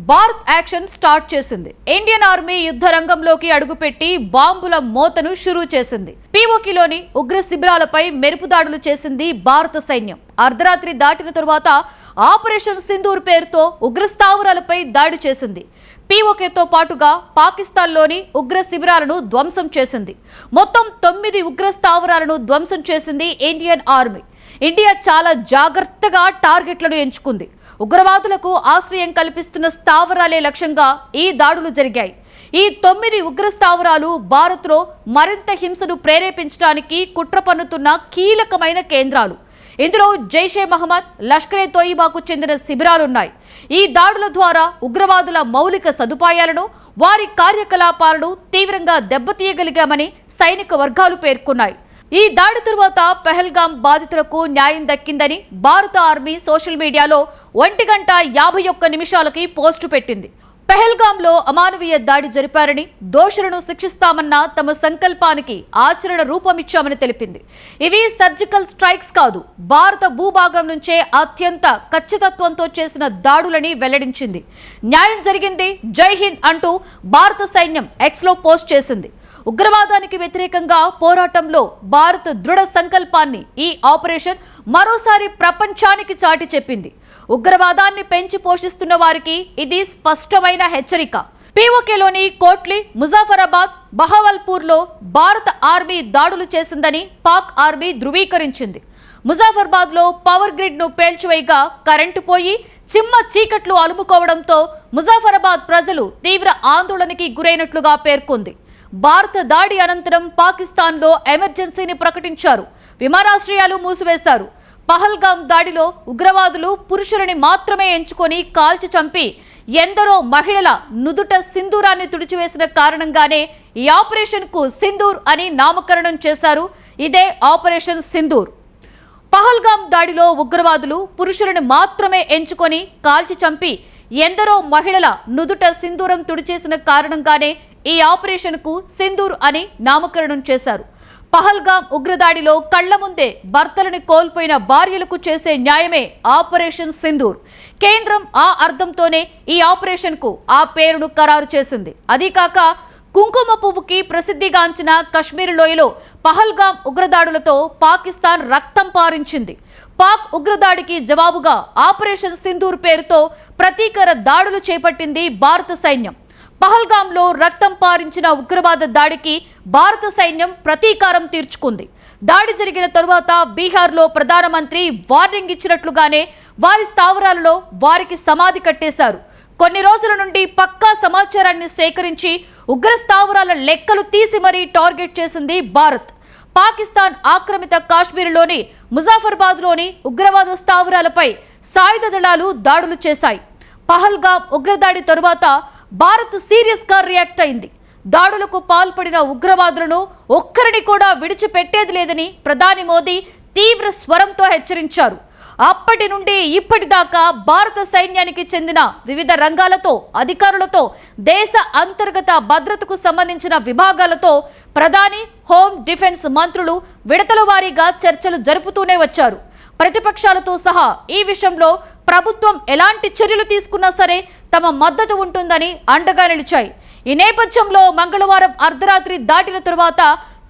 Bharat action start చేసింది. Indian army యుద్ధ రంగంలోకి అడుగుపెట్టి బాంబుల మోతను షురూ చేసింది. పీఓకేలోని ఉగ్ర శిబిరాలపై మెరుపు దాడులు చేసింది భారత సైన్యం. అర్ధరాత్రి దాటిన తరువాత ఆపరేషన్ సింధూర్ పేరుతో ఉగ్ర స్థావరాలపై దాడి చేసింది. పీఓకేతో పాటుగా పాకిస్తాన్లోని ఉగ్ర శిబిరాలను ధ్వంసం చేసింది. మొత్తం 9 ఉగ్ర స్థావరాలను ధ్వంసం చేసింది ఇండియన్ ఆర్మీ. ఇండియా చాలా జాగ్రత్తగా టార్గెట్లను ఎంచుకుంది. ఉగ్రవాదులకు ఆశ్రయం కల్పిస్తున్న స్థావరాలే లక్ష్యంగా ఈ దాడులు జరిగాయి. ఈ 9 ఉగ్ర స్థావరాలు భారత్లో మరింత హింసను ప్రేరేపించడానికి కుట్ర పన్నుతున్న కీలకమైన కేంద్రాలు. ఇందులో జైషే మహమ్మద్, లష్కరే తోయిబాకు చెందిన శిబిరాలున్నాయి. ఈ దాడుల ద్వారా ఉగ్రవాదుల మౌలిక సదుపాయాలను, వారి కార్యకలాపాలను తీవ్రంగా దెబ్బతీయగలిగామని సైనిక వర్గాలు పేర్కొన్నాయి. ఈ దాడి తరువాత పెహల్గాం బాధితులకు న్యాయం దక్కిందని భారత ఆర్మీ సోషల్ మీడియాలో 1:51 పోస్టు పెట్టింది. పెహల్గాంలో అమానవీయ దాడి జరిపారని, దోషులను శిక్షిస్తామన్న తమ సంకల్పానికి ఆచరణ రూపమిచ్చామని తెలిపింది. ఇవి సర్జికల్ స్ట్రైక్స్ కాదు, భారత భూభాగం నుంచే అత్యంత ఖచ్చితత్వంతో చేసిన దాడులని వెల్లడించింది. న్యాయం జరిగింది, జై హింద్ అంటూ భారత సైన్యం ఎక్స్లో పోస్ట్ చేసింది. ఉగ్రవాదానికి వ్యతిరేకంగా పోరాటంలో భారత్ దృఢ సంకల్పాన్ని ఈ ఆపరేషన్ మరోసారి ప్రపంచానికి చాటి చెప్పింది. ఉగ్రవాదాన్ని పెంచి పోషిస్తున్న వారికి ఇది స్పష్టమైన హెచ్చరిక. పీఓకేలోని కోట్లీ, ముజాఫరాబాద్, బహవల్పూర్లో భారత ఆర్మీ దాడులు చేసిందని పాక్ ఆర్మీ ధృవీకరించింది. ముజాఫరాబాద్లో పవర్ గ్రిడ్ను పేల్చివేయగా కరెంటు పోయి చిమ్మ చీకట్లు అలుముకోవడంతో ముజాఫరాబాద్ ప్రజలు తీవ్ర ఆందోళనకి గురైనట్లుగా పేర్కొంది. భారత దాడి అనంతరం పాకిస్తాన్లో ఎమర్జెన్సీని ప్రకటించారు. విమానాశ్రయాలు మూసివేశారు. పహల్గాం దాడిలో ఉగ్రవాదులు పురుషులని మాత్రమే ఎంచుకొని కాల్చి చంపి ఎందరో మహిళల నుదుట సింధూరాన్ని తుడిచివేసిన కారణంగానే ఈ ఆపరేషన్కు సింధూర్ అని నామకరణం చేశారు. ఇదే ఆపరేషన్ సింధూర్. పహల్గాం దాడిలో ఉగ్రవాదులు పురుషులను మాత్రమే ఎంచుకొని కాల్చి చంపి ఎందరో మహిళల నుదుట సింధూరం తుడిచేసిన కారణంగానే ఈ ఆపరేషన్కు సింధూర్ అని నామకరణం చేశారు. పహల్గాం ఉగ్రదాడిలో కళ్ల ముందే భర్తలను కోల్పోయిన భార్యలకు చేసే న్యాయమే ఆపరేషన్ సింధూర్. కేంద్రం ఆ అర్థంతోనే ఈ ఆపరేషన్కు ఆ పేరును ఖరారు చేసింది. అదీకాక కుంకుమ పువ్వుకి ప్రసిద్ధిగాంచిన కశ్మీర్ లోయలో పహల్గాం ఉగ్రదాడులతో పాకిస్తాన్ రక్తం పారించింది. పాక్ ఉగ్రదాడికి జవాబుగా ఆపరేషన్ సింధూర్ పేరుతో ప్రతీకార దాడులు చేపట్టింది భారత సైన్యం. పహల్గాంలో రక్తం పారించిన ఉగ్రవాద దాడికి భారత సైన్యం ప్రతీకారం తీర్చుకుంది. దాడి జరిగిన తరువాత బీహార్లో ప్రధానమంత్రి వార్నింగ్ ఇచ్చినట్లుగానే వారి స్థావరాలలో వారికి సమాధి కట్టేశారు. కొన్ని రోజుల నుండి పక్కా సమాచారాన్ని సేకరించి ఉగ్ర స్థావరాల లెక్కలు తీసి మరీ టార్గెట్ చేసింది భారత్. పాకిస్తాన్ ఆక్రమిత కాశ్మీర్లోని ముజాఫర్బాద్లోని ఉగ్రవాద స్థావరాలపై సాయుధ దళాలు దాడులు చేశాయి. పహల్గాం ఉగ్రదాడి తరువాత భారత్ సీరియస్ గా రియాక్ట్ అయింది. దాడులకు పాల్పడిన ఉగ్రవాదులను ఒక్కరిని కూడా విడిచిపెట్టేది లేదని ప్రధాని మోదీ తీవ్ర స్వరంతో హెచ్చరించారు. అప్పటి నుండి ఇప్పటిదాకా భారత సైన్యానికి చెందిన వివిధ రంగాలతో, అధికారులతో, దేశ అంతర్గత భద్రతకు సంబంధించిన విభాగాలతో ప్రధాని, హోం, డిఫెన్స్ మంత్రులు విడతల వారీగా చర్చలు జరుపుతూనే వచ్చారు. ప్రతిపక్షాలతో సహా ఈ విషయంలో ప్రభుత్వం ఎలాంటి చర్యలు తీసుకున్నా సరే తమ మద్దతు ఉంటుందని అండగా నిలిచాయి. ఈ నేపథ్యంలో మంగళవారం అర్ధరాత్రి దాటిన తరువాత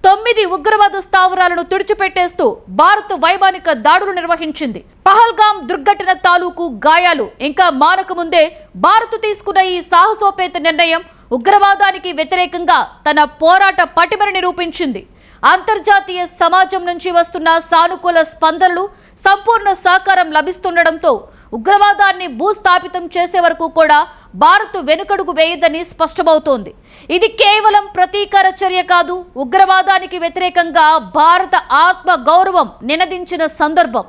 9 ఉగ్రవాద స్థావరాలను తుడిచిపెట్టేస్తూ భారత్ వైమానిక దాడులు నిర్వహించింది. పహల్గాం దుర్ఘటన తాలూకు గాయాలు ఇంకా మానక ముందే భారత్ తీసుకున్న ఈ సాహసోపేత నిర్ణయం ఉగ్రవాదానికి వ్యతిరేకంగా తన పోరాట పటిమను నిరూపించింది. అంతర్జాతీయ సమాజం నుంచి వస్తున్న సానుకూల స్పందనలు, సంపూర్ణ సహకారం లభిస్తుండటంతో ఉగ్రవాదాన్ని భూస్థాపితం చేసే వరకు కూడా భారత్ వెనుకడుగు వేయదని స్పష్టమవుతోంది. ఇది కేవలం ప్రతీకార చర్య కాదు, ఉగ్రవాదానికి వ్యతిరేకంగా భారత ఆత్మ గౌరవం నినదించిన సందర్భం.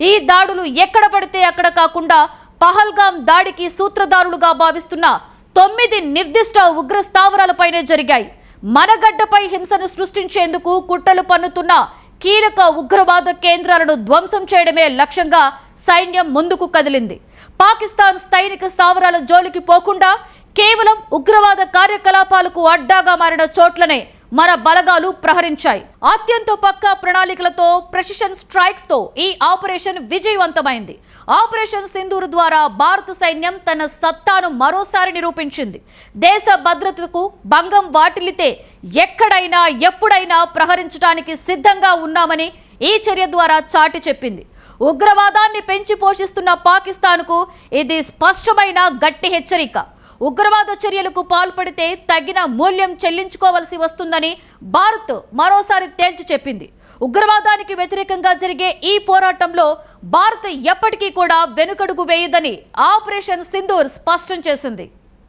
ఈ దాడులు ఎక్కడ పడితే అక్కడ కాకుండా పహల్గాం దాడికి సూత్రధారులుగా భావిస్తున్న 9 నిర్దిష్ట ఉగ్ర స్థావరాలపైనే జరిగాయి. మనగడ్డపై హింసను సృష్టించేందుకు కుట్రలు పన్నుతున్న కీలక ఉగ్రవాద కేంద్రాలను ధ్వంసం చేయడమే లక్ష్యంగా సైన్యం ముందుకు కదిలింది. పాకిస్తాన్ సైనిక స్థావరాల జోలికి పోకుండా కేవలం ఉగ్రవాద కార్యకలాపాలకు అడ్డాగా మారిన చోట్లనే మన బలగాలు ప్రహరించాయి. అత్యంత పక్కా ప్రణాళికలతో ప్రెసిషన్ స్ట్రైక్స్ తో ఈ ఆపరేషన్ విజయవంతమైంది. ఆపరేషన్ సింధూర్ ద్వారా భారత సైన్యం తన సత్తాను మరోసారి నిరూపించింది. దేశ భద్రతకు భంగం వాటిల్లితే ఎక్కడైనా ఎప్పుడైనా ప్రహరించడానికి సిద్ధంగా ఉన్నామని ఈ చర్య ద్వారా చాటి చెప్పింది. ఉగ్రవాదాన్ని పెంచి పోషిస్తున్న పాకిస్తాన్కు ఇది స్పష్టమైన గట్టి హెచ్చరిక. ఉగ్రవాద చర్యలకు పాల్పడితే తగిన మూల్యం చెల్లించుకోవాల్సి వస్తుందని భారత్ మరోసారి తేల్చి చెప్పింది. ఉగ్రవాదానికి వ్యతిరేకంగా జరిగే ఈ పోరాటంలో భారత్ ఎప్పటికీ కూడా వెనుకడుగు వేయదని ఆపరేషన్ సింధూర్ స్పష్టం చేసింది.